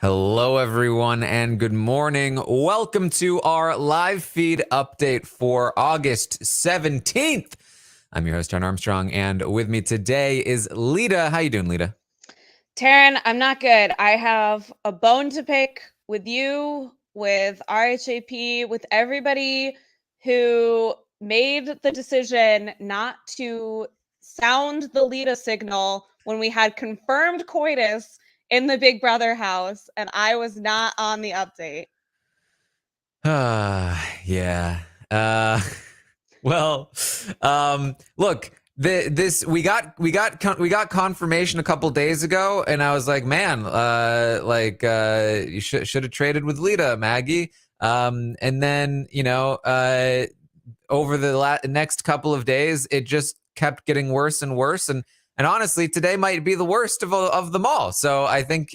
Hello, everyone, and good morning. Welcome to our live feed update for August 17th. I'm your host, Taran Armstrong, and with me today is Lita. How you doing, Lita? Taran, I'm not good. I have a bone to pick with you, with RHAP, with everybody who made the decision not to sound the Lita signal when we had confirmed coitus in the Big Brother house, and I was not on the update. Yeah. Well, look, we got confirmation a couple days ago, and I was like, man, you should have traded with Lita, Maggie. And then over the next couple of days, it just kept getting worse and worse, and honestly, today might be the worst of them all. So I think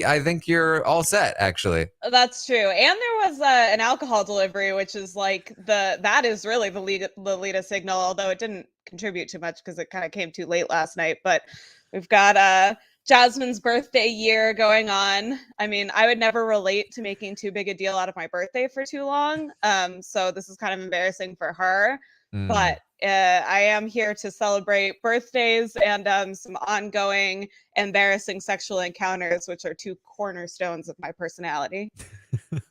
you're all set, actually. That's true. And there was an alcohol delivery, which is like that is really the Lita signal, although it didn't contribute too much because it kind of came too late last night. But we've got Jasmine's birthday year going on. I mean, I would never relate to making too big a deal out of my birthday for too long. So this is kind of embarrassing for her. But I am here to celebrate birthdays and some ongoing embarrassing sexual encounters, which are two cornerstones of my personality.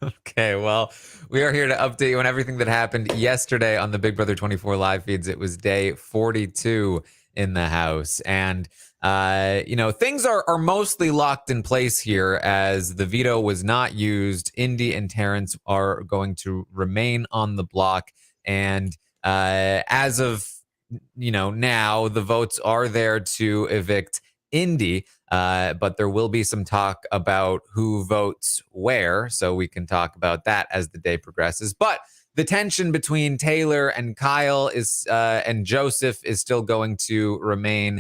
Okay, well, we are here to update you on everything that happened yesterday on the Big Brother 24 live feeds. It was day 42 in the house. And, things are mostly locked in place here as the veto was not used. Indy and Terrence are going to remain on the block. And as of, now, the votes are there to evict Indy. But there will be some talk about who votes where, so we can talk about that as the day progresses. But the tension between Taylor and Kyle and Joseph is still going to remain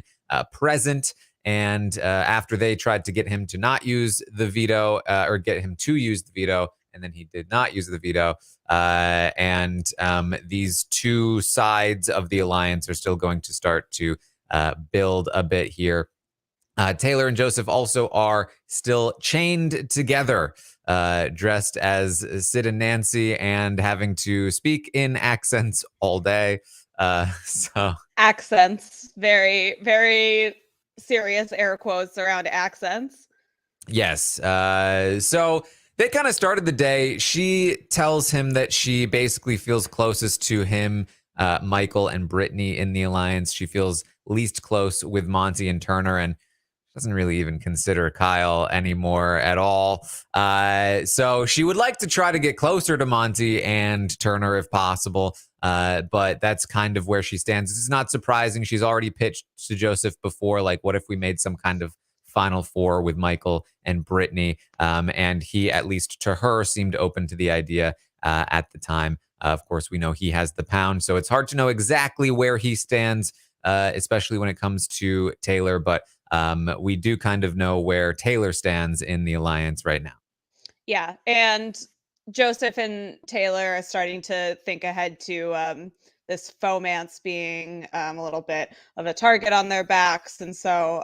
present. And after they tried to get him to not use the veto or get him to use the veto, and then he did not use the veto. These two sides of the alliance are still going to start to build a bit here. Taylor and Joseph also are still chained together, dressed as Sid and Nancy, and having to speak in accents all day. So Accents, very, very serious air quotes around accents. yes. So they kind of started the day. She tells him that she basically feels closest to him, Michael and Brittany in the alliance. She feels least close with Monty and Turner, and doesn't really even consider Kyle anymore at all. So she would like to try to get closer to Monty and Turner if possible. But that's kind of where she stands. This is not surprising. She's already pitched to Joseph before, like, what if we made some kind of Final Four with Michael and Brittany? And he, at least to her, seemed open to the idea at the time. Of course, we know he has the pound, so it's hard to know exactly where he stands, especially when it comes to Taylor. But we do kind of know where Taylor stands in the alliance right now. Yeah, and Joseph and Taylor are starting to think ahead to this fomance being a little bit of a target on their backs. And so,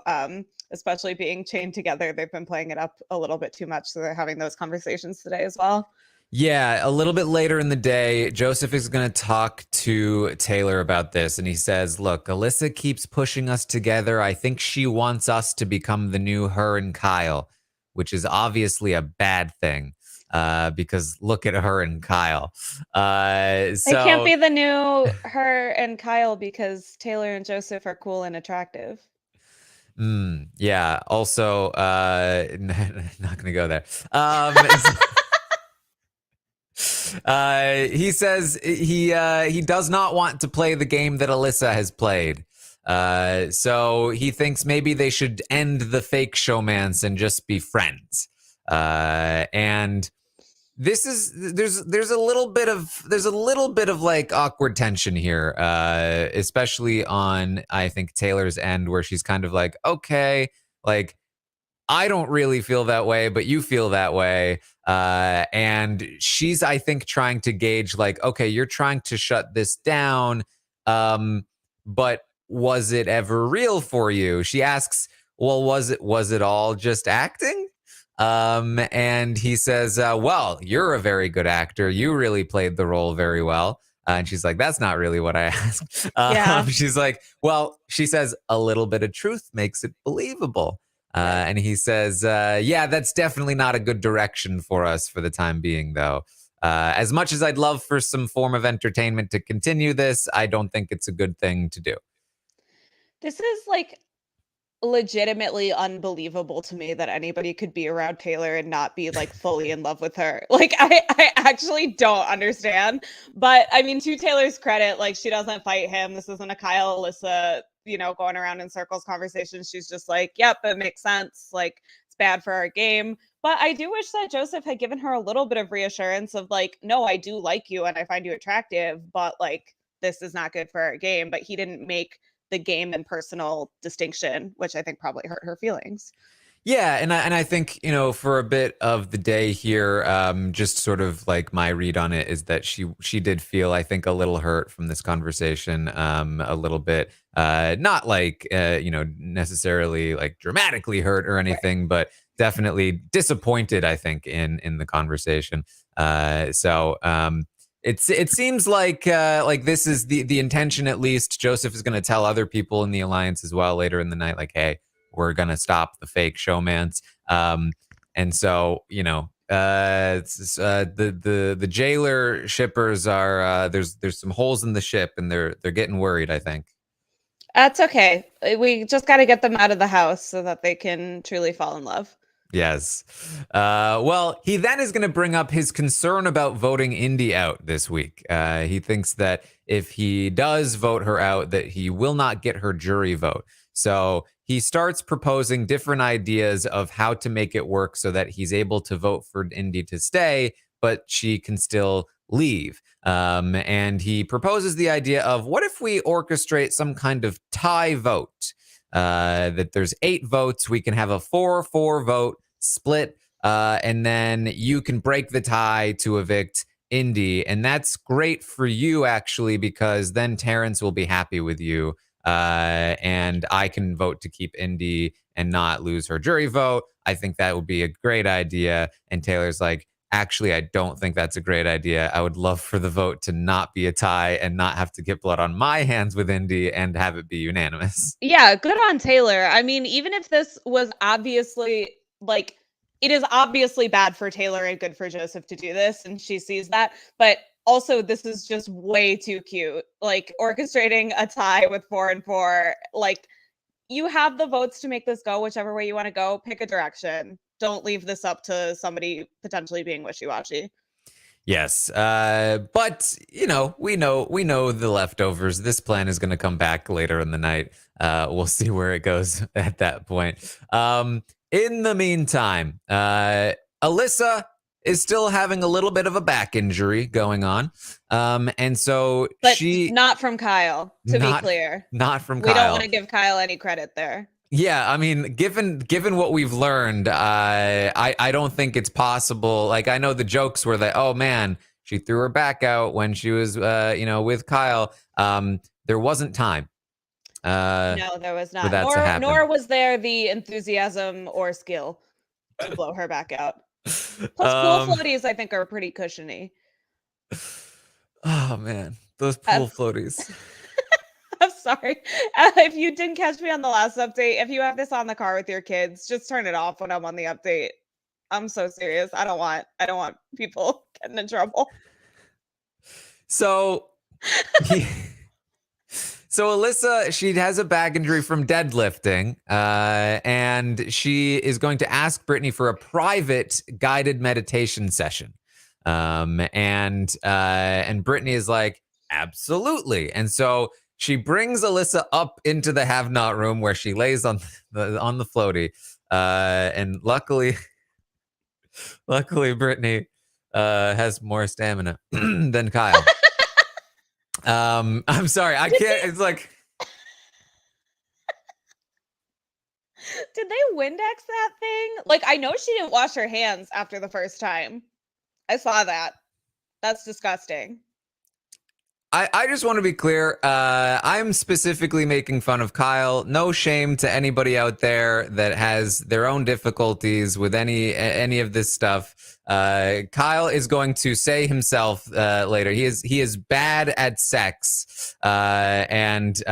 especially being chained together, they've been playing it up a little bit too much. So they're having those conversations today as well. Yeah, a little bit later in the day, Joseph is going to talk to Taylor about this. And he says, look, Alyssa keeps pushing us together. I think she wants us to become the new her and Kyle, which is obviously a bad thing because look at her and Kyle. It can't be the new her and Kyle because Taylor and Joseph are cool and attractive. Yeah. Also, not going to go there. He says he does not want to play the game that Alyssa has played. So he thinks maybe they should end the fake showmance and just be friends. And this is there's a little bit of like awkward tension here, especially on, I think, Taylor's end, where she's kind of like, okay, like, I don't really feel that way, but you feel that way. And she's, I think, trying to gauge, like, okay, you're trying to shut this down. But was it ever real for you? She asks, well, was it all just acting? And he says, well, you're a very good actor. You really played the role very well. And she's like, that's not really what I asked. Yeah. She's like, well, she says, a little bit of truth makes it believable. Right. And he says, yeah, that's definitely not a good direction for us for the time being, though. As much as I'd love for some form of entertainment to continue this, I don't think it's a good thing to do. This is like legitimately unbelievable to me that anybody could be around Taylor and not be like fully in love with her. Like I actually don't understand. But I mean, to Taylor's credit, like she doesn't fight him. This isn't a Kyle Alyssa, going around in circles conversation. She's just like, yep, it makes sense. Like it's bad for our game. But I do wish that Joseph had given her a little bit of reassurance of like, no, I do like you and I find you attractive, but like this is not good for our game. But he didn't make the game and personal distinction, which I think probably hurt her feelings. Yeah, and I think for a bit of the day here, just sort of like my read on it is that she did feel, I think, a little hurt from this conversation, a little bit, not like necessarily like dramatically hurt or Right. anything, but definitely disappointed, I think, in the conversation. It seems like this is the intention, at least. Joseph is going to tell other people in the alliance as well later in the night, like, hey, we're gonna stop the fake showmance. And so the jailer shippers are there's some holes in the ship, and they're getting worried, I think. That's okay. We just got to get them out of the house so that they can truly fall in love. Yes. Well, he then is going to bring up his concern about voting Indy out this week. He thinks that if he does vote her out, that he will not get her jury vote. So he starts proposing different ideas of how to make it work so that he's able to vote for Indy to stay, but she can still leave. And he proposes the idea of, what if we orchestrate some kind of tie vote? That there's 8 votes. We can have a 4-4 vote split, and then you can break the tie to evict Indy. And that's great for you, actually, because then Terrence will be happy with you. And I can vote to keep Indy and not lose her jury vote. I think that would be a great idea. And Taylor's like, actually, I don't think that's a great idea. I would love for the vote to not be a tie and not have to get blood on my hands with Indy and have it be unanimous. Yeah, good on Taylor. I mean, even if this was obviously like it is obviously bad for Taylor and good for Joseph to do this, and she sees that, but also this is just way too cute. Like orchestrating a tie with 4 and 4. Like you have the votes to make this go whichever way you want to go. Pick a direction. Don't leave this up to somebody potentially being wishy-washy. Yes, but we know the leftovers. This plan is going to come back later in the night. We'll see where it goes at that point. In the meantime, Alyssa is still having a little bit of a back injury going on, and so But she not from Kyle, to be not clear. not from We don't want Kyle. to give Kyle any credit there. Yeah, I mean, given what we've learned, I don't think it's possible. Like, I know the jokes were that, oh man, she threw her back out when she was with Kyle. There wasn't time No, there was for not. that to Nor happen. was there the enthusiasm or skill to blow her back out. Plus, pool um, floaties, I think, are pretty cushiony. oh man, those Um, pool floaties. I'm sorry. If you didn't catch me on the last update, if you have this on the car with your kids, just turn it off when I'm on the update. I'm so serious. I don't want people getting in trouble. So, so Alyssa, she has a back injury from deadlifting, and she is going to ask Brittany for a private guided meditation session. And Brittany is like, absolutely. And so she brings Alyssa up into the have not room where she lays on the floaty. And luckily Brittany has more stamina than Kyle. I'm sorry, I Did can't. they It's like, did they Windex that thing? Like I know she didn't wash her hands after the first time. I saw that. That's disgusting. I just want to be clear. I'm specifically making fun of Kyle. No shame to anybody out there that has their own difficulties with any of this stuff. Kyle is going to say himself later. He is bad at sex, and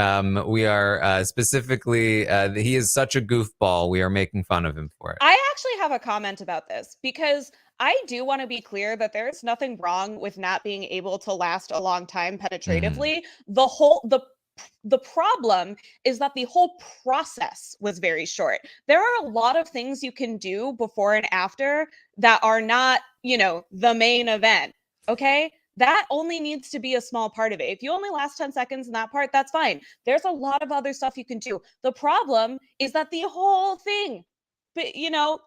we are specifically. He is such a goofball. We are making fun of him for it. I actually have a comment about this because I do want to be clear that there's nothing wrong with not being able to last a long time penetratively. The problem is that the whole process was very short. There are a lot of things you can do before and after that are not, the main event. Okay? That only needs to be a small part of it. If you only last 10 seconds in that part, that's fine. There's a lot of other stuff you can do. The problem is that the whole thing, but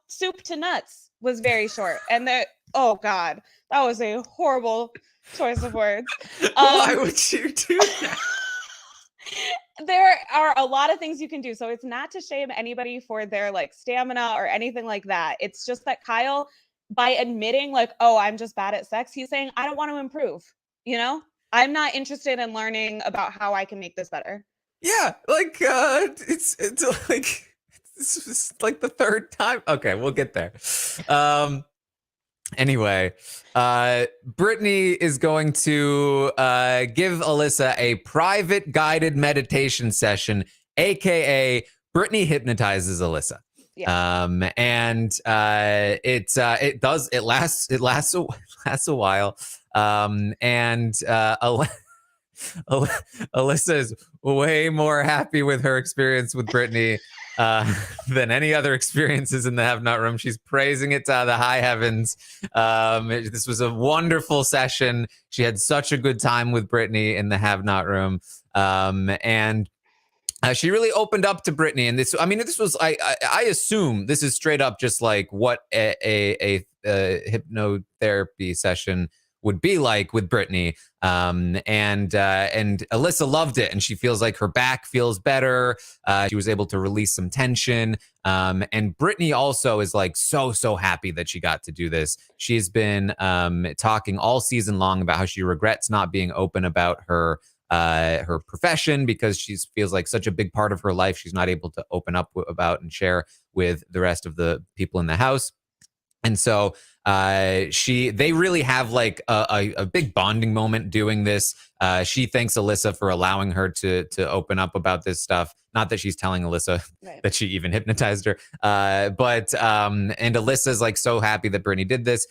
soup to nuts was very short. And oh God, that was a horrible choice of words. Why would you do that? There are a lot of things you can do. So it's not to shame anybody for their stamina or anything like that. It's just that Kyle, by admitting oh, I'm just bad at sex, he's saying, I don't want to improve. I'm not interested in learning about how I can make this better. Yeah, it's like this is like the third time. Okay, we'll get there. Anyway, Brittany is going to give Alyssa a private guided meditation session, aka Brittany hypnotizes Alyssa. Yeah. And it lasts a while. And Alyssa is way more happy with her experience with Brittany than any other experiences in the Have Not room. She's praising it to the high heavens. This was a wonderful session. She had such a good time with Brittany in the Have Not room. And she really opened up to Brittany. And this was, I assume this is straight up just like what a hypnotherapy session would be like with Brittany. And Alyssa loved it, and she feels like her back feels better. She was able to release some tension. And Brittany also is so happy that she got to do this. She's been talking all season long about how she regrets not being open about her profession because she feels like such a big part of her life she's not able to open up about and share with the rest of the people in the house. And so they really have a big bonding moment doing this. She thanks Alyssa for allowing her to open up about this stuff. Not that she's telling Alyssa that she even hypnotized her. But Alyssa's so happy that Brittany did this.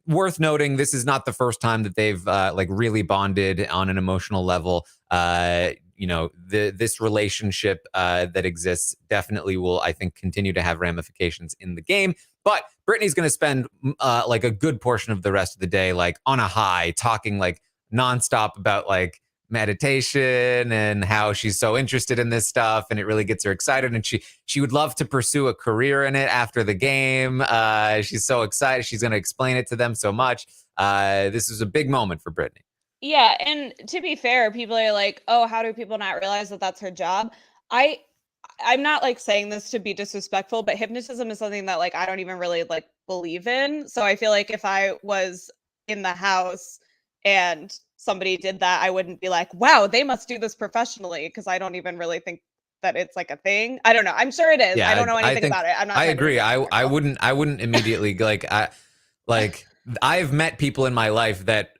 Worth noting, this is not the first time that they've really bonded on an emotional level. This relationship that exists definitely will, I think, continue to have ramifications in the game. But Brittany's going to spend a good portion of the rest of the day on a high, talking nonstop about meditation and how she's so interested in this stuff, and it really gets her excited, and she would love to pursue a career in it after the game. She's so excited. She's going to explain it to them so much. This is a big moment for Brittany. Yeah, and to be fair, people are like, oh, how do people not realize that that's her job? I'm not saying this to be disrespectful, but hypnotism is something that I don't even really believe in. So I feel like if I was in the house and somebody did that, I wouldn't be like, wow, they must do this professionally, because I don't even really think that it's a thing. I don't know. I'm sure it is. Yeah, I don't know anything about it. I'm not. I agree. I wouldn't immediately I've met people in my life that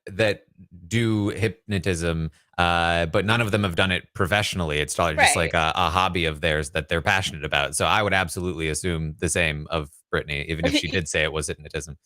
do hypnotism, but none of them have done it professionally. It's just a hobby of theirs that they're passionate about. So I would absolutely assume the same of Brittany, even if she did say it was hypnotism.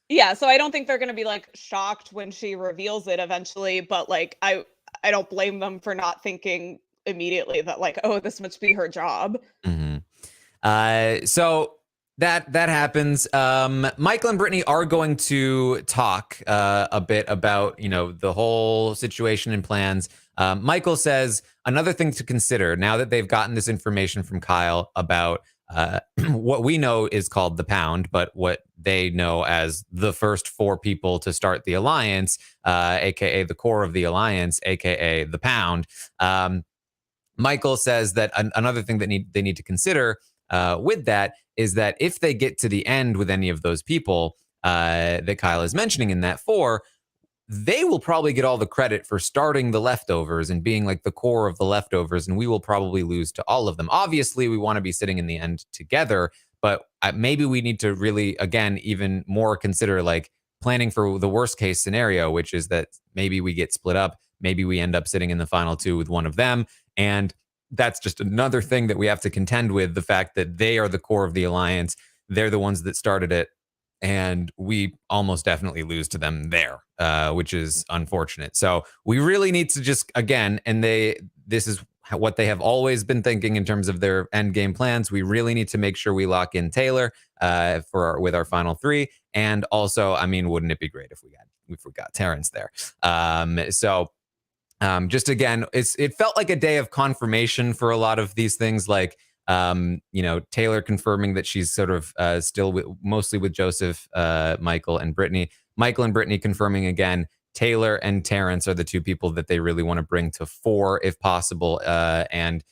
Yeah, so I don't think they're going to be shocked when she reveals it eventually, but I don't blame them for not thinking immediately that oh, this must be her job. Mm-hmm. So that happens. Michael and Brittany are going to talk a bit about the whole situation and plans. Michael says another thing to consider now that they've gotten this information from Kyle about what we know is called the Pound, but what they know as the first 4 people to start the alliance, aka the core of the alliance, aka the Pound. Michael says that another thing that they need to consider with that is that if they get to the end with any of those people that Kyle is mentioning in that 4, they will probably get all the credit for starting the leftovers and being like the core of the leftovers, and we will probably lose to all of them. Obviously, we want to be sitting in the end together, but maybe we need to really, again, even more consider like planning for the worst case scenario, which is that maybe we get split up. Maybe we end up sitting in the final two with one of them. And that's just another thing that we have to contend with, the fact that they are the core of the alliance. They're the ones that started it. And we almost definitely lose to them there, which is unfortunate. So we really need to just, again, and this is what they have always been thinking in terms of their end game plans. We really need to make sure we lock in Taylor with our final three. And also, I mean, wouldn't it be great if we got Terrence there? Just again, it felt like a day of confirmation for a lot of these things, like Taylor confirming that she's sort of still mostly with Joseph, Michael, and Brittany. Michael and Brittany confirming again, Taylor and Terrence are the two people that they really want to bring to 4 if possible, and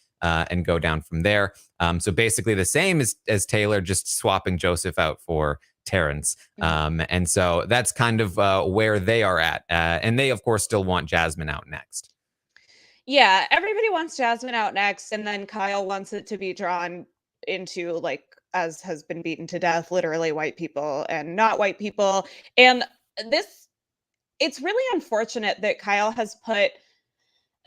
go down from there. So basically the same as Taylor, just swapping Joseph out for Terrence. And so that's kind of where they are at. And they, of course, still want Jasmine out next. Yeah, everybody wants Jasmine out next, and then Kyle wants it to be drawn into, like, as has been beaten to death, literally white people and not white people. And it's really unfortunate that Kyle has put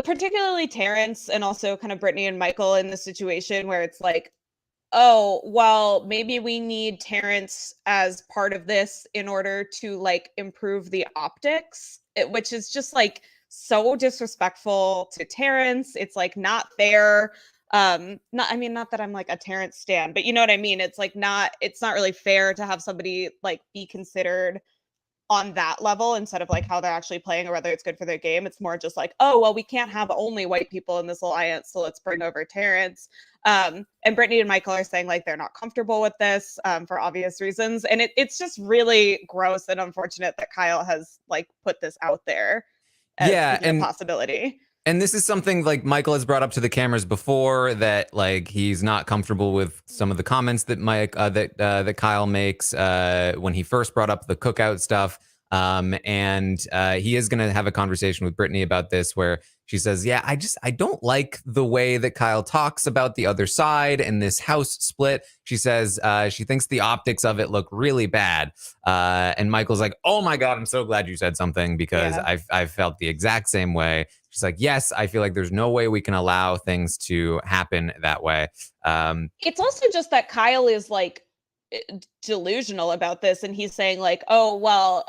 particularly Terrence and also kind of Brittany and Michael in the situation where it's like, oh, well, maybe we need Terrence as part of this in order to like improve the optics, which is just like so disrespectful to Terrence. It's like not fair. Not that I'm like a Terrence stan, but you know what I mean? It's like it's not really fair to have somebody like be considered on that level instead of like how they're actually playing or whether it's good for their game. It's more just like, oh, well, we can't have only white people in this alliance, so let's bring over Terrence. And Brittany and Michael are saying like they're not comfortable with this for obvious reasons. And it's just really gross and unfortunate that Kyle has like put this out there as a possibility. And this is something like Michael has brought up to the cameras before, that like he's not comfortable with some of the comments that that Kyle makes when he first brought up the cookout stuff. And he is going to have a conversation with Brittany about this, where she says, yeah, I don't like the way that Kyle talks about the other side and this house split. She says she thinks the optics of it look really bad. And Michael's like, oh my God, I'm so glad you said something, because I've felt the exact same way. She's like, yes, I feel like there's no way we can allow things to happen that way. It's also just that Kyle is like delusional about this, and he's saying like, oh, well,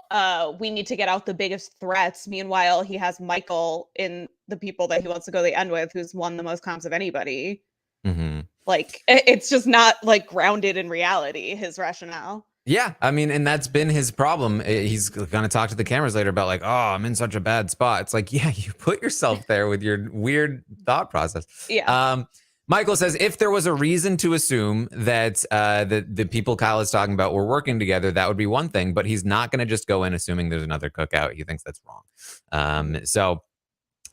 we need to get out the biggest threats. Meanwhile, he has Michael in the people that he wants to go to the end with, who's won the most comps of anybody. Mm-hmm. Like, it's just not like grounded in reality, his rationale. Yeah, I mean, and that's been his problem. He's going to talk to the cameras later about like, oh, I'm in such a bad spot. It's like, yeah, you put yourself there with your weird thought process. Yeah. Michael says if there was a reason to assume that the people Kyle is talking about were working together, that would be one thing. But he's not going to just go in assuming there's another cookout. He thinks that's wrong. So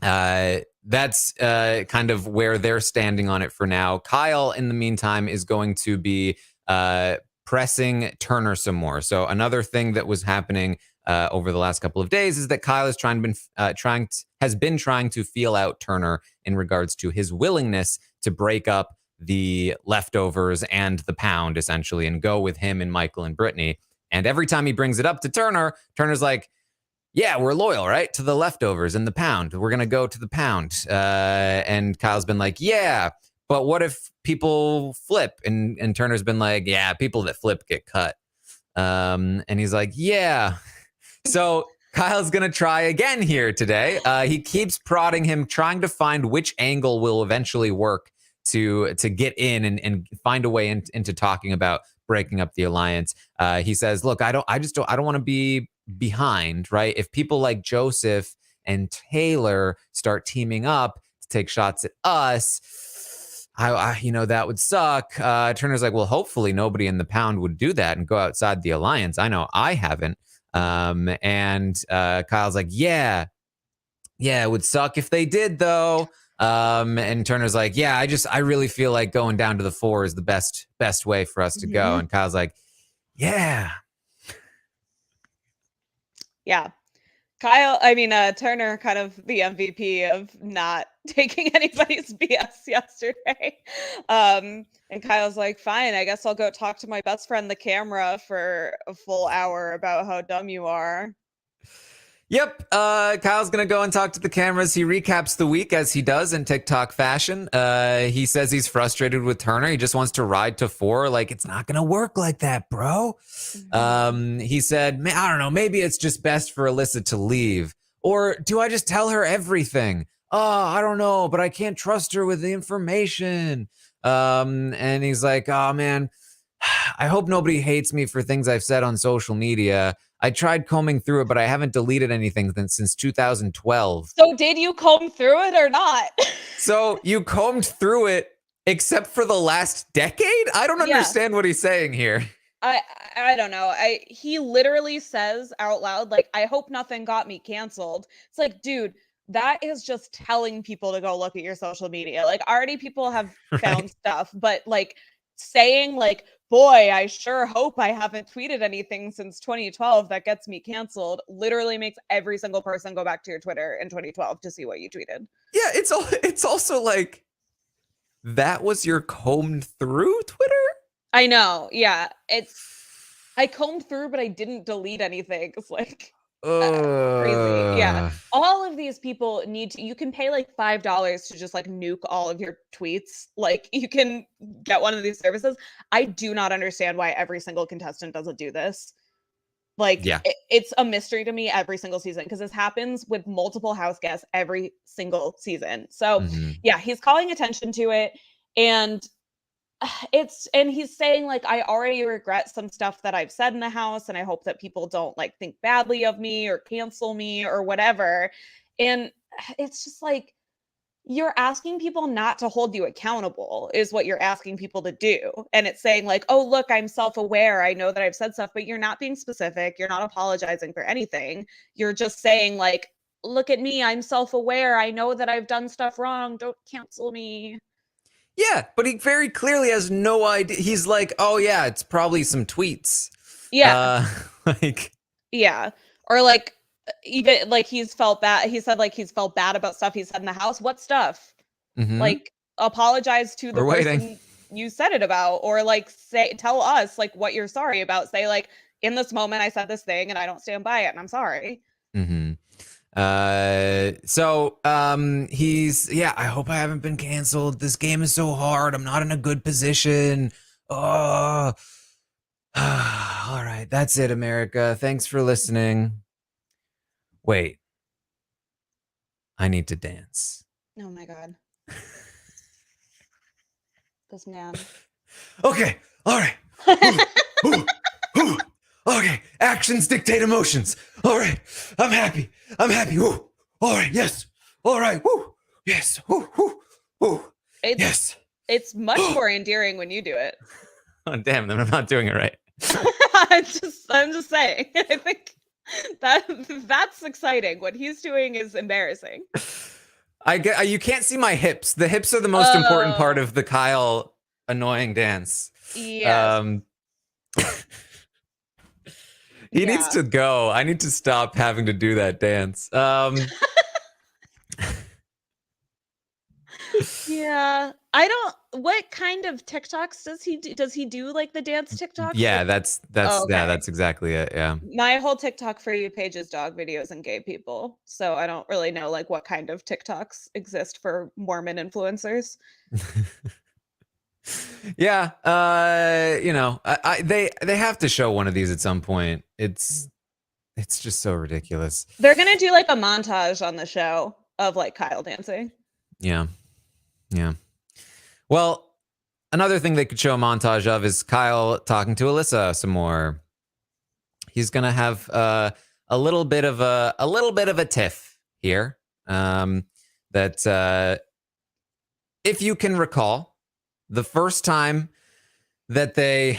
that's kind of where they're standing on it for now. Kyle, in the meantime, is going to be pressing Turner some more. So another thing that was happening over the last couple of days is that Kyle has been trying to feel out Turner in regards to his willingness to break up the leftovers and the pound, essentially, and go with him and Michael and Brittany. And every time he brings it up to Turner, Turner's like, yeah, we're loyal, right? To the leftovers and the pound. We're going to go to the pound. And Kyle's been like, yeah, but what if people flip? And Turner's been like, yeah, people that flip get cut. And he's like, yeah. So Kyle's going to try again here today. He keeps prodding him, trying to find which angle will eventually work to get in and find a way into talking about breaking up the alliance. He says, look, I don't want to be behind, right? If people like Joseph and Taylor start teaming up to take shots at us, that would suck. Turner's like, well, hopefully nobody in the pound would do that and go outside the alliance. I know I haven't. And Kyle's like, yeah, it would suck if they did though. And Turner's like, yeah, I really feel like going down to the 4 is the best way for us to go. And Kyle's like, yeah. Yeah. Turner, kind of the MVP of not taking anybody's BS yesterday. And Kyle's like, fine, I guess I'll go talk to my best friend, the camera, for a full hour about how dumb you are. Yep. Kyle's going to go and talk to the cameras. He recaps the week as he does in TikTok fashion. He says he's frustrated with Turner. He just wants to ride to 4. Like, it's not going to work like that, bro. He said, I don't know, maybe it's just best for Alyssa to leave. Or do I just tell her everything? Oh, I don't know, but I can't trust her with the information. And he's like, oh, man, I hope nobody hates me for things I've said on social media. I tried combing through it, but I haven't deleted anything since 2012. So did you comb through it or not? So you combed through it except for the last decade? I don't understand what he's saying here. I don't know. He literally says out loud, like, I hope nothing got me canceled. It's like, dude, that is just telling people to go look at your social media. Like, already people have found stuff, but like saying like, boy, I sure hope I haven't tweeted anything since 2012 that gets me canceled literally makes every single person go back to your Twitter in 2012 to see what you tweeted. Yeah, it's also like, that was your combed through Twitter? I know. Yeah. I combed through, but I didn't delete anything. It's like crazy. Yeah. All of these people you can pay like $5 to just like nuke all of your tweets. Like, you can get one of these services. I do not understand why every single contestant doesn't do this. Like, it's a mystery to me every single season, because this happens with multiple house guests every single season. So yeah, he's calling attention to it. And he's saying like, I already regret some stuff that I've said in the house, and I hope that people don't like think badly of me or cancel me or whatever. And it's just like, you're asking people not to hold you accountable is what you're asking people to do. And it's saying like, oh, look, I'm self-aware. I know that I've said stuff, but you're not being specific. You're not apologizing for anything. You're just saying like, look at me. I'm self-aware. I know that I've done stuff wrong. Don't cancel me. Yeah, but he very clearly has no idea. He's like, oh yeah, it's probably some tweets. Yeah. Yeah. Or like, even like he's felt bad. He said like he's felt bad about stuff he said in the house. What stuff? Like, apologize to the person you said it about, or like tell us like what you're sorry about. Say like, in this moment I said this thing and I don't stand by it and I'm sorry. I hope I haven't been canceled. This game is so hard. I'm not in a good position. Oh, all right. That's it, America. Thanks for listening. Wait, I need to dance. Oh my God. This man. Okay. All right. Okay. Actions dictate emotions. All right. I'm happy. Woo. All right. Yes. All right. Woo. Yes. Woo. Yes. It's much more endearing when you do it. Oh, damn. Then I'm not doing it right. I'm just saying. I think that's exciting. What he's doing is embarrassing. You can't see my hips. The hips are the most important part of the Kyle annoying dance. Yeah. He needs to go. I need to stop having to do that dance. Yeah. What kind of TikToks does he do? Does he do like the dance TikToks? Yeah, that's exactly it. Yeah. My whole TikTok for you page is dog videos and gay people. So I don't really know like what kind of TikToks exist for Mormon influencers. Yeah. They have to show one of these at some point. It's just so ridiculous. They're gonna do like a montage on the show of like Kyle dancing. Yeah. Well, another thing they could show a montage of is Kyle talking to Alyssa some more. He's gonna have a little bit of a tiff here. That if you can recall, the first time that they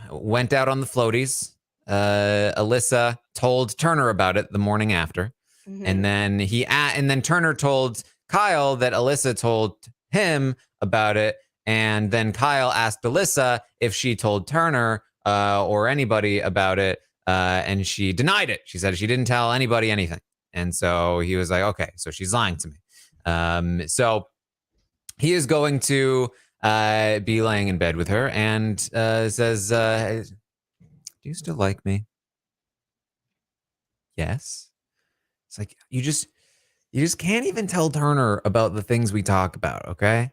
went out on the floaties, Alyssa told Turner about it the morning after. And then Turner told Kyle that Alyssa told him about it. And then Kyle asked Alyssa if she told Turner or anybody about it. and she denied it. She said she didn't tell anybody anything. And so he was like, okay, so she's lying to me. So he is going to be laying in bed with her and says, do you still like me? Yes. It's like, you just can't even tell Turner about the things we talk about, okay?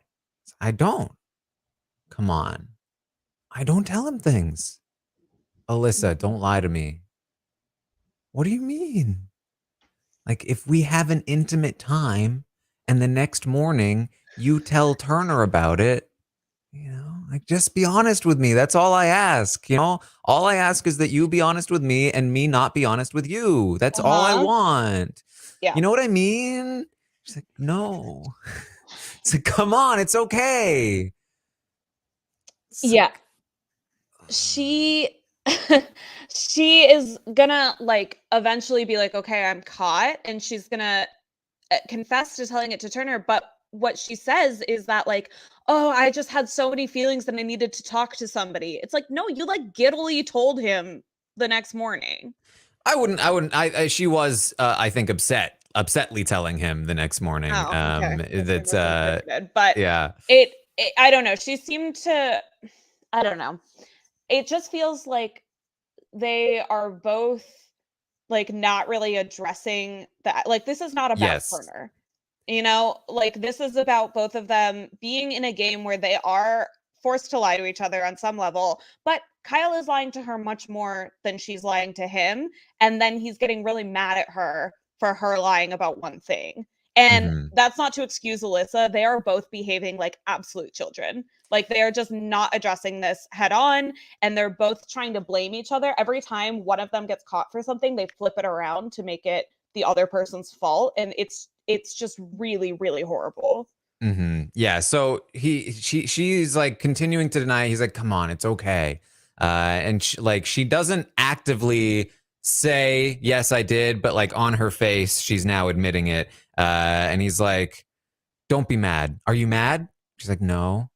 I don't. Come on. I don't tell him things. Alyssa, don't lie to me. What do you mean? Like, if we have an intimate time and the next morning you tell Turner about it, like, just be honest with me. That's all I ask. All I ask is that you be honest with me and me not be honest with you. That's all I want. Yeah. You know what I mean? She's like, no. It's like, come on, it's okay. Yeah. She she is gonna like eventually be like, okay, I'm caught, and she's gonna confess to telling it to Turner. But what she says is that like, oh, I just had so many feelings that I needed to talk to somebody. It's like, no, you like giddily told him the next morning. I wouldn't. She was, I think, upsetly telling him the next morning. Oh, okay. That, but yeah. It, I don't know. She seemed to, I don't know. It just feels like they are both like not really addressing that. Like, this is not about Yes. Turner. Like, this is about both of them being in a game where they are forced to lie to each other on some level, but Kyle is lying to her much more than she's lying to him. And then he's getting really mad at her for her lying about one thing. And that's not to excuse Alyssa. They are both behaving like absolute children. Like, they are just not addressing this head on. And they're both trying to blame each other. Every time one of them gets caught for something, they flip it around to make it the other person's fault. And it's just really, really horrible. Yeah. So she's like continuing to deny. He's like, come on, it's okay. And she doesn't actively say, yes, I did, but like on her face, she's now admitting it. And he's like, don't be mad. Are you mad? She's like, no.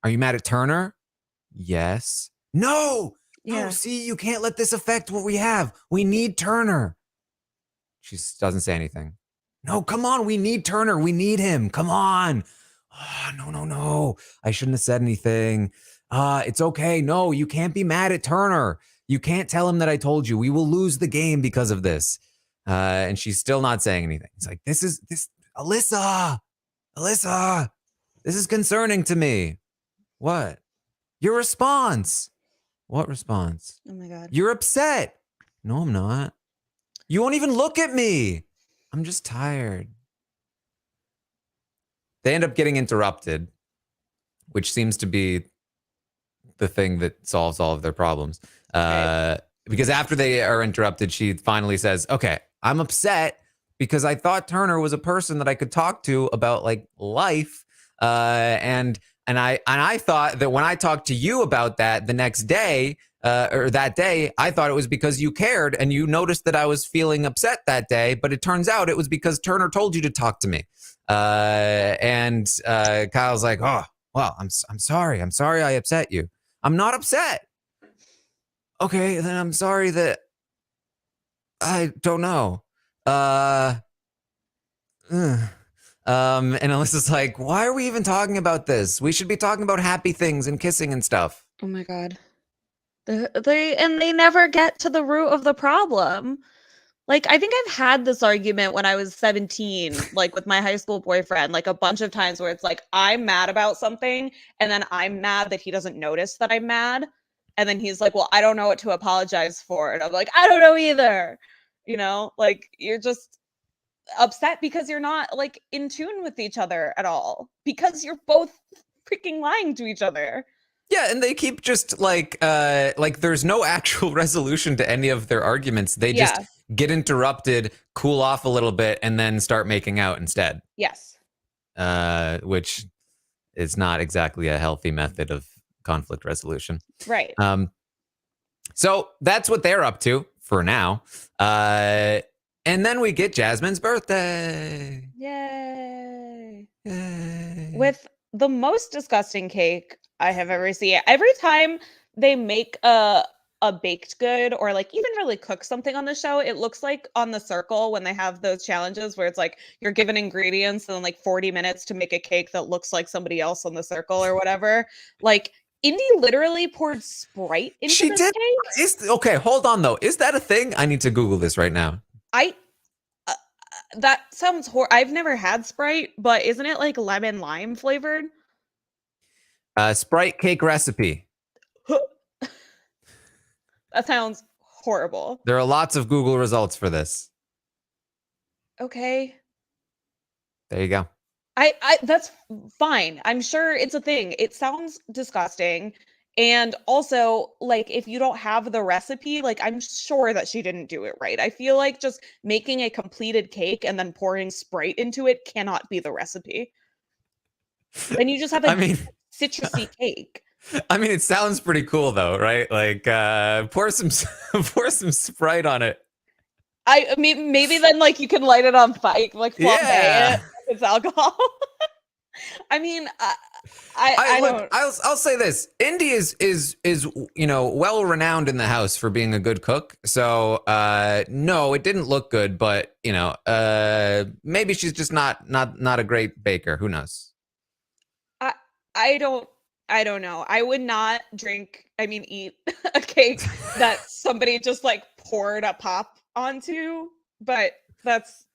Are you mad at Turner? Yes. No. Yeah. No, see, you can't let this affect what we have. We need Turner. She doesn't say anything. No, come on. We need Turner. We need him. Come on. Oh, no. I shouldn't have said anything. It's okay. No, you can't be mad at Turner. You can't tell him that I told you. We will lose the game because of this. And she's still not saying anything. It's like, Alyssa, this is concerning to me. What? Your response. What response? Oh my God. You're upset. No, I'm not. You won't even look at me. I'm just tired. They end up getting interrupted, which seems to be the thing that solves all of their problems. Because after they are interrupted, she finally says, okay, I'm upset because I thought Turner was a person that I could talk to about like life. And I thought that when I talked to you about that the next day, or that day, I thought it was because you cared and you noticed that I was feeling upset that day. But it turns out it was because Turner told you to talk to me. And Kyle's like, oh, well, I'm sorry. I'm sorry I upset you. I'm not upset. Okay, then I'm sorry that I don't know. And Alyssa's like, why are we even talking about this? We should be talking about happy things and kissing and stuff. Oh my God. They never get to the root of the problem. Like, I think I've had this argument when I was 17, like with my high school boyfriend, like a bunch of times where it's like, I'm mad about something, and then I'm mad that he doesn't notice that I'm mad. And then he's like, well, I don't know what to apologize for. And I'm like, I don't know either. Like, you're just upset because you're not like in tune with each other at all, because you're both freaking lying to each other. Yeah, and they keep just like there's no actual resolution to any of their arguments. They just get interrupted, cool off a little bit, and then start making out instead. Yes. Which is not exactly a healthy method of conflict resolution. Right. So that's what they're up to for now. And then we get Jasmine's birthday. Yay. Yay. With the most disgusting cake I have ever seen. Every time they make a a baked good or like even really cook something on the show, it looks like on The Circle when they have those challenges where it's like you're given ingredients and then like 40 minutes to make a cake that looks like somebody else on The Circle or whatever. Like Indy literally poured Sprite into She this did. cake. Okay, hold on though. Is that a thing? I need to Google this right now. I that sounds I've never had Sprite, but isn't it like lemon lime flavored? Sprite cake recipe. That sounds horrible. There are lots of Google results for this. Okay. There you go. I that's fine. I'm sure it's a thing. It sounds disgusting. And also, like, if you don't have the recipe, like, I'm sure that she didn't do it right. I feel like just making a completed cake and then pouring Sprite into it cannot be the recipe. Then you just have a citrusy cake. I mean, it sounds pretty cool though, right? Like, pour some pour some Sprite on it. I mean, maybe then like you can light it on fire, like flambe it. It's alcohol. I mean, I'll say this: Indy is well renowned in the house for being a good cook. So no, it didn't look good, but maybe she's just not a great baker. Who knows? I don't know. I would not eat a cake that somebody just like poured a pop onto, but that's,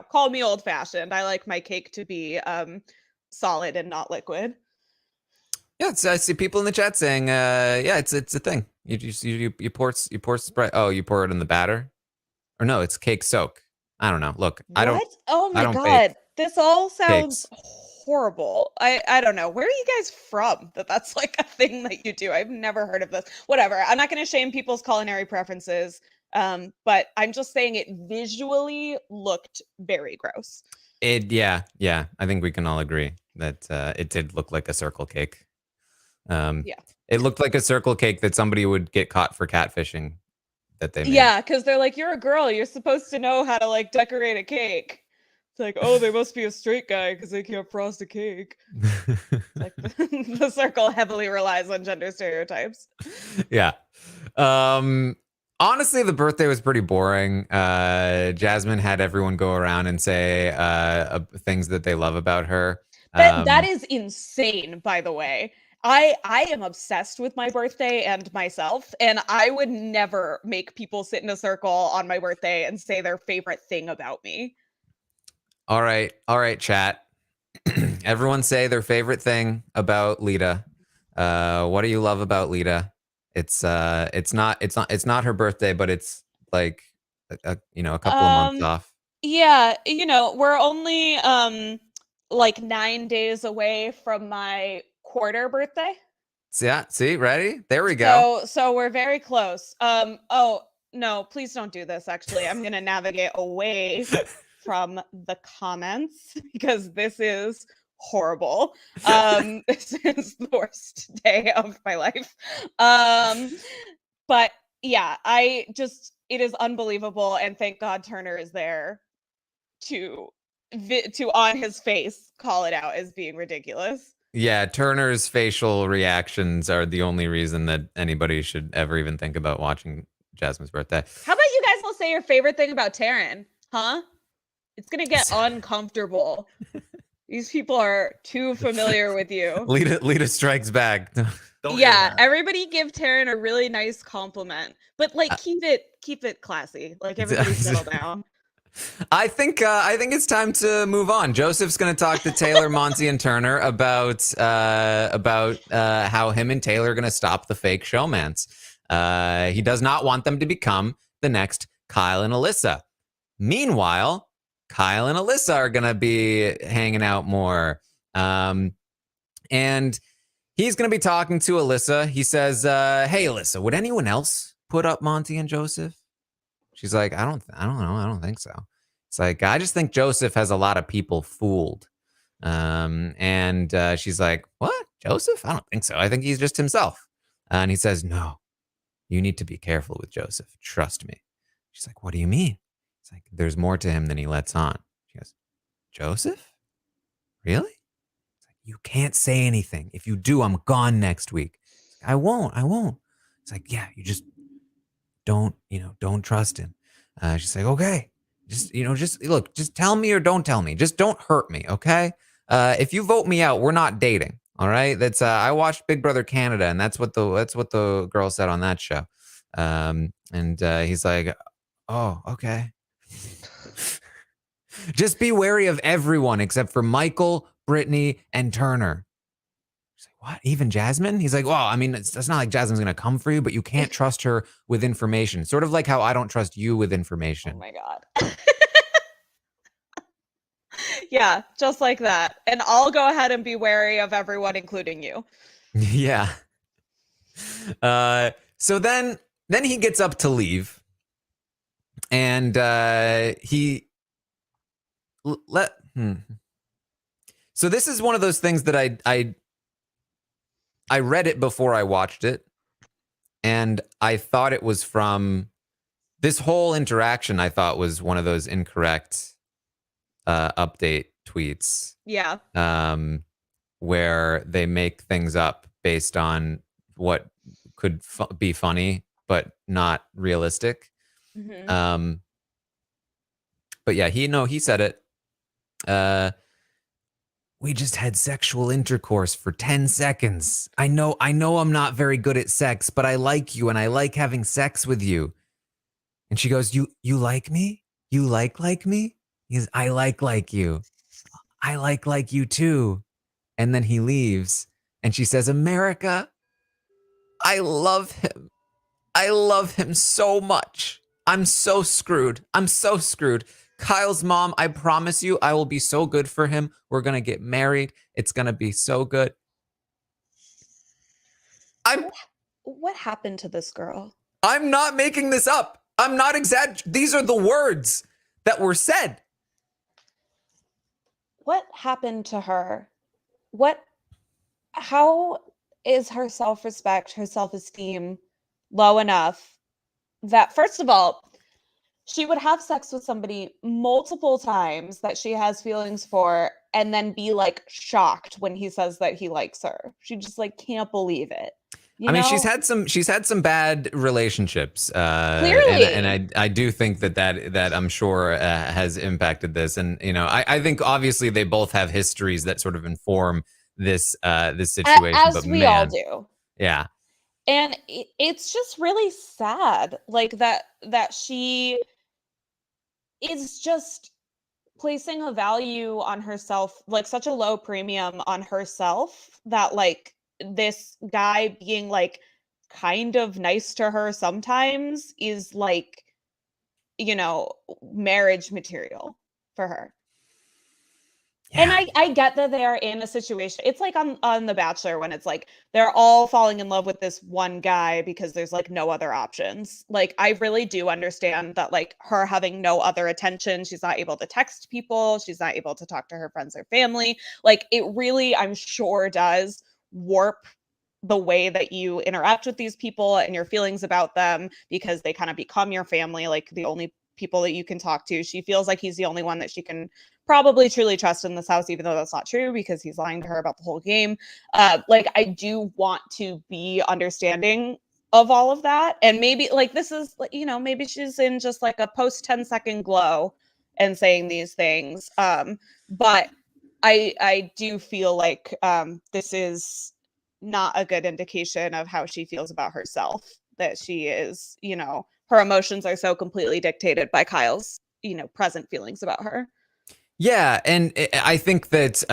call me old fashioned. I like my cake to be solid and not liquid. Yeah, I see people in the chat saying, yeah, it's a thing. You pour Sprite. Oh, you pour it in the batter, or no, it's cake soak. I don't know. Look, what? Oh my God, this all sounds horrible. I don't know. Where are you guys from that's like a thing that you do? I've never heard of this. Whatever. I'm not going to shame people's culinary preferences. But I'm just saying it visually looked very gross. Yeah. I think we can all agree that it did look like a circle cake. Yeah. It looked like a circle cake that somebody would get caught for catfishing that they made. Yeah, because they're like, you're a girl. You're supposed to know how to like decorate a cake. It's like, oh, they must be a straight guy because they can't frost a cake. Like the Circle heavily relies on gender stereotypes. Yeah. Honestly, the birthday was pretty boring. Jasmine had everyone go around and say things that they love about her. That is insane, by the way. I am obsessed with my birthday and myself, and I would never make people sit in a circle on my birthday and say their favorite thing about me. All right, chat. Everyone say their favorite thing about Lita. What do you love about Lita? It's not her birthday, but it's like a couple of months off. Yeah, we're only like 9 days away from my quarter birthday. Yeah, see, ready? There we go. So we're very close. Oh no, please don't do this. Actually, I'm gonna navigate away from the comments because this is horrible. This is the worst day of my life. But yeah, it is unbelievable, and thank God Turner is there to on his face call it out as being ridiculous. Yeah, Turner's facial reactions are the only reason that anybody should ever even think about watching Jasmine's birthday. How about you guys all say your favorite thing about Taran? Huh? It's gonna get uncomfortable. These people are too familiar with you. Lita strikes back. Yeah, everybody give Taran a really nice compliment, but like keep it classy. Like everybody settle down. I think it's time to move on. Joseph's going to talk to Taylor, Monty, and Turner about how him and Taylor are going to stop the fake showmance. He does not want them to become the next Kyle and Alyssa. Meanwhile, Kyle and Alyssa are going to be hanging out more. And he's going to be talking to Alyssa. He says, hey, Alyssa, would anyone else put up Monty and Joseph? She's like, I don't know. I don't think so. It's like, I just think Joseph has a lot of people fooled. And she's like, what? Joseph? I don't think so. I think he's just himself. And he says, no, you need to be careful with Joseph. Trust me. She's like, what do you mean? It's like, there's more to him than he lets on. She goes, Joseph? Really? It's like, you can't say anything. If you do, I'm gone next week. I won't. It's like, yeah, you just don't trust him. She's like, okay, just look, just tell me or don't tell me. Just don't hurt me, okay? If you vote me out, we're not dating. All right. That's I watched Big Brother Canada, and that's what the girl said on that show. And he's like, oh, okay. Just be wary of everyone except for Michael, Brittany, and Turner. She's like, what? Even Jasmine? He's like, well, I mean, it's not like Jasmine's going to come for you, but you can't trust her with information. Sort of like how I don't trust you with information. Oh my God. Yeah, just like that. And I'll go ahead and be wary of everyone, including you. Yeah. So then he gets up to leave, and he let. So this is one of those things that I read it before I watched it, and I thought it was from this whole interaction. I thought was one of those incorrect update tweets. Yeah. Where they make things up based on what could be funny but not realistic. Mm-hmm. But yeah, he said it. We just had sexual intercourse for 10 seconds. I know I'm not very good at sex, but I like you and I like having sex with you. And she goes, you like me? You like me? He goes, I like you. I like you too. And then he leaves and she says, America, I love him. I love him so much. I'm so screwed. Kyle's mom, I promise you, I will be so good for him. We're going to get married. It's going to be so good. What happened to this girl? I'm not making this up. I'm not exaggerating. These are the words that were said. What happened to her? How is her self-respect, her self-esteem low enough that, first of all, she would have sex with somebody multiple times that she has feelings for and then be like shocked when he says that he likes her. She just like can't believe it. I mean, she's had some bad relationships, Clearly. and I do think that I'm sure has impacted this. And I think obviously they both have histories that sort of inform this situation. As but we all do. Yeah. And it's just really sad, like that she is just placing a value on herself, like such a low premium on herself, that like this guy being like kind of nice to her sometimes is like, marriage material for her. Yeah. And I get that they are in a situation. It's like on The Bachelor when it's like they're all falling in love with this one guy because there's like no other options. Like I really do understand that, like her having no other attention, she's not able to text people, she's not able to talk to her friends or family. Like it really, I'm sure, does warp the way that you interact with these people and your feelings about them, because they kind of become your family, like the only people that you can talk to. She feels like he's the only one that she can probably truly trust in this house, even though that's not true because he's lying to her about the whole game. Like I do want to be understanding of all of that. And maybe like this is, maybe she's in just like a post 10-second glow and saying these things. But I do feel like this is not a good indication of how she feels about herself, that she is, her emotions are so completely dictated by Kyle's, present feelings about her. Yeah, and I think that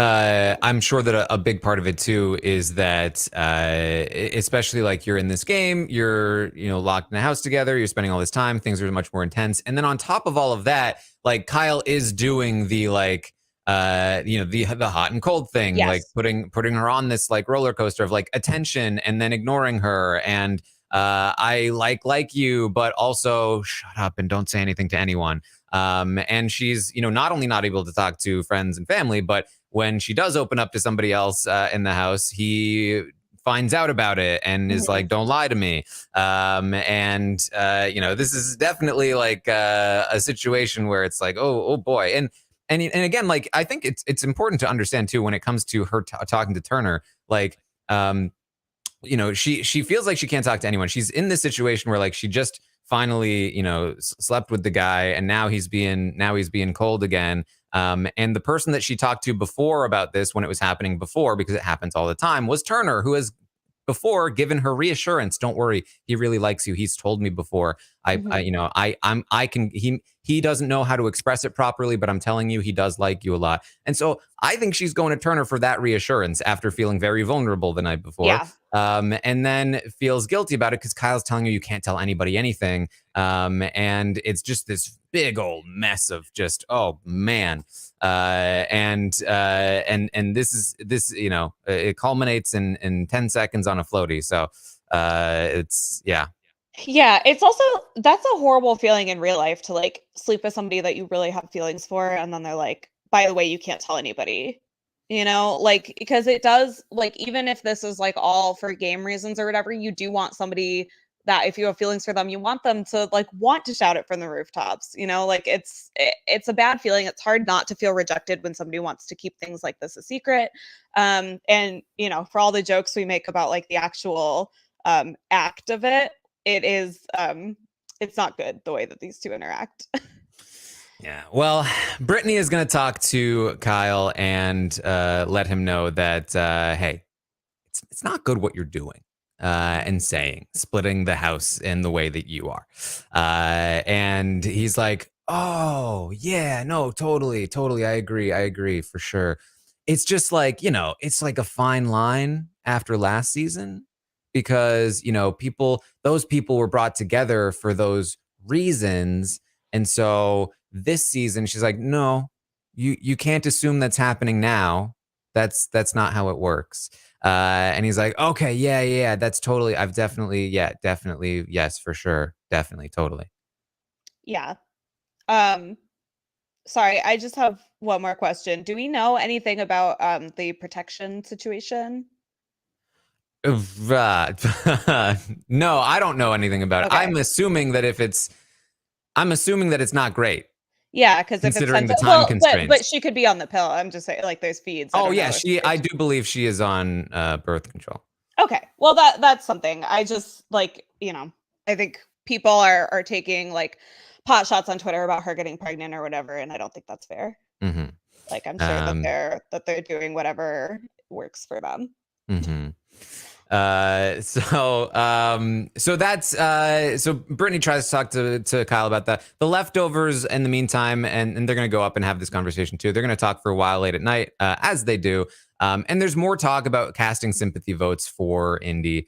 I'm sure that a big part of it too is that especially like you're in this game, you're locked in a house together, you're spending all this time, things are much more intense, and then on top of all of that, like Kyle is doing the like the hot and cold thing, Yes. like putting her on this like roller coaster of like attention and then ignoring her, and I like you, but also shut up and don't say anything to anyone. And she's, not only not able to talk to friends and family, but when she does open up to somebody else in the house, he finds out about it and is like, don't lie to me. This is definitely like a situation where it's like, oh boy. And again, like, I think it's important to understand too, when it comes to her talking to Turner, like, she feels like she can't talk to anyone. She's in this situation where like she just finally, slept with the guy, and now he's being cold again. And the person that she talked to before about this, when it was happening before, because it happens all the time, was Turner, who has before given her reassurance. Don't worry, he really likes you. He's told me before. He doesn't know how to express it properly, but I'm telling you, he does like you a lot. And so I think she's going to Turner for that reassurance after feeling very vulnerable the night before. Yeah. And then feels guilty about it because Kyle's telling her you can't tell anybody anything. And it's just this big old mess of just, oh man. And this it culminates in 10 seconds on a floaty. So it's Yeah, it's also, that's a horrible feeling in real life to like sleep with somebody that you really have feelings for, and then they're like, by the way, you can't tell anybody. Like, because it does, like, even if this is like all for game reasons or whatever, you do want somebody that if you have feelings for them, you want them to like want to shout it from the rooftops. Like it's a bad feeling. It's hard not to feel rejected when somebody wants to keep things like this a secret. And for all the jokes we make about like the actual act of it, it is it's not good the way that these two interact. Yeah. Well, Brittany is going to talk to Kyle and let him know that, hey, it's not good what you're doing and saying, splitting the house in the way that you are. And he's like, oh, yeah, no, totally. I agree for sure. It's just like, it's like a fine line after last season because, those people were brought together for those reasons. And so this season, she's like, no, you can't assume that's happening now. That's not how it works. And he's like, okay, yeah, that's totally, definitely, yes, for sure, definitely, totally. Yeah. Sorry, I just have one more question. Do we know anything about the protection situation? No, I don't know anything about it. Okay. I'm assuming that it's not great. Yeah, because if it's considering the time well, constraints. but she could be on the pill. I'm just saying, like, there's feeds. Oh yeah, I do believe she is on birth control. Okay, well that's something. I just like I think people are taking like pot shots on Twitter about her getting pregnant or whatever, and I don't think that's fair. Mm-hmm. Like I'm sure that they're doing whatever works for them. Mm-hmm. So Brittany tries to talk to Kyle about that. The leftovers in the meantime, and they're gonna go up and have this conversation too. They're gonna talk for a while late at night, as they do. And there's more talk about casting sympathy votes for Indy.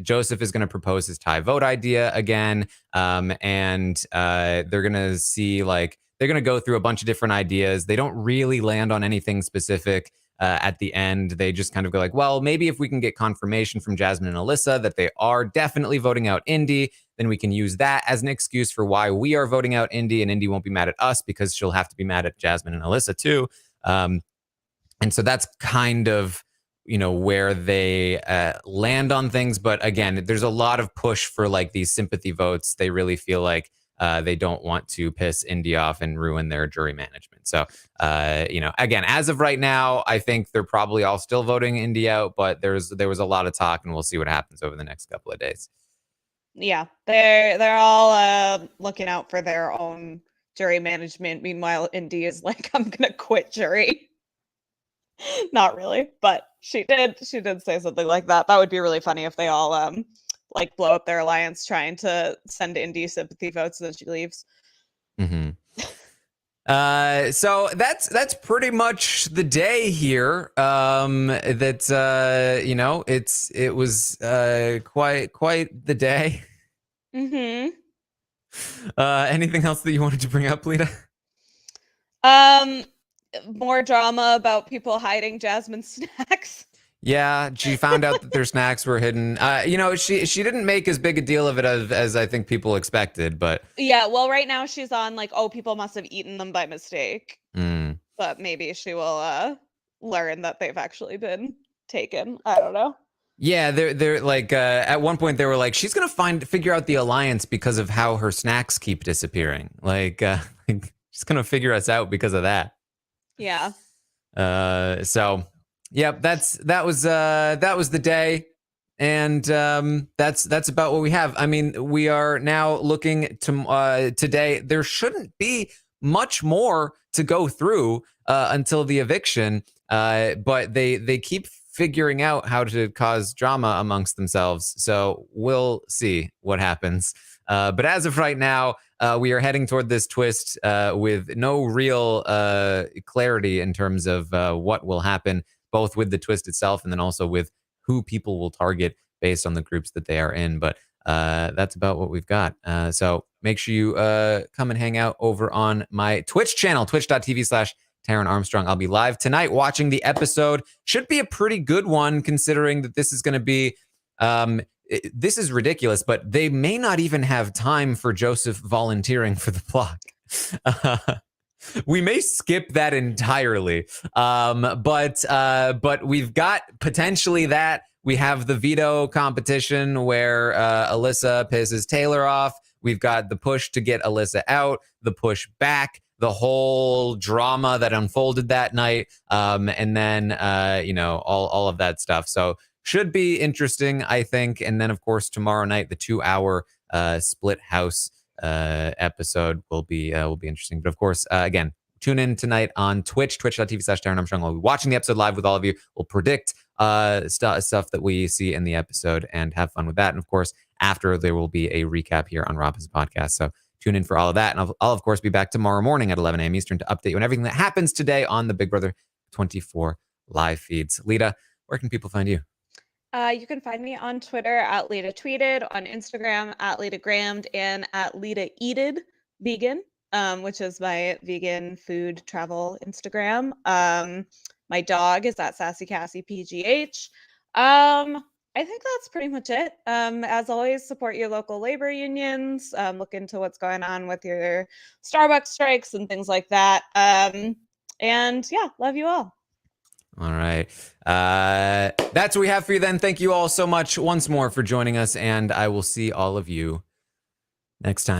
Joseph is going to propose his tie vote idea again. And they're going to see they're going to go through a bunch of different ideas. They don't really land on anything specific. At the end, they just kind of go like, well, maybe if we can get confirmation from Jasmine and Alyssa that they are definitely voting out Indy, then we can use that as an excuse for why we are voting out Indy, and Indy won't be mad at us because she'll have to be mad at Jasmine and Alyssa too. And so that's kind of, where they land on things. But again, there's a lot of push for these sympathy votes. They really feel like they don't want to piss Indy off and ruin their jury management. So, again, as of right now, I think they're probably all still voting Indy out, but there was a lot of talk, and we'll see what happens over the next couple of days. Yeah, they're all looking out for their own jury management. Meanwhile, Indy is like, I'm gonna quit jury. Not really, but she did say something like that. That would be really funny if they all blow up their alliance trying to send Indy sympathy votes and then she leaves. Mm-hmm. So that's pretty much the day here. It was quite the day. Mm-hmm. Anything else that you wanted to bring up, Lita? More drama about people hiding Jasmine's snacks. Yeah, she found out that their snacks were hidden. She didn't make as big a deal of it as I think people expected, but yeah, well, right now she's on people must have eaten them by mistake. But maybe she will learn that they've actually been taken. I don't know. Yeah, they're at one point they were like, she's gonna figure out the alliance because of how her snacks keep disappearing. She's gonna figure us out because of that. Yeah. So, yep, that was the day, And that's about what we have. I mean, we are now looking to today. There shouldn't be much more to go through until the eviction, but they keep figuring out how to cause drama amongst themselves. So we'll see what happens. But as of right now, we are heading toward this twist with no real clarity in terms of what will happen, both with the twist itself and then also with who people will target based on the groups that they are in. But that's about what we've got. So make sure you come and hang out over on my Twitch channel, twitch.tv/Taran Armstrong. I'll be live tonight watching the episode. Should be a pretty good one, considering that this is going to be... this is ridiculous, but they may not even have time for Joseph volunteering for the block. We may skip that entirely. But we've got potentially that. We have the veto competition where Alyssa pisses Taylor off. We've got the push to get Alyssa out, the push back, the whole drama that unfolded that night, and then, all of that stuff. So should be interesting, I think. And then, of course, tomorrow night, the 2-hour split house episode will be interesting. But of course, again, tune in tonight on Twitch, twitch.tv/Taran Armstrong. I'll be watching the episode live with all of you. We'll predict stuff that we see in the episode and have fun with that. And of course, after, there will be a recap here on RHAP's podcast. So tune in for all of that. And I'll of course, be back tomorrow morning at 11 a.m. Eastern to update you on everything that happens today on the Big Brother 24 live feeds. Lita, where can people find you? You can find me on Twitter at Lita Tweeted, on Instagram at Lita Grammed, and at Lita Eated Vegan, which is my vegan food travel Instagram. My dog is at Sassy Cassie PGH. I think that's pretty much it. As always, support your local labor unions. Look into what's going on with your Starbucks strikes and things like that. And yeah, love you all. All right. That's what we have for you then. Thank you all so much once more for joining us, and I will see all of you next time.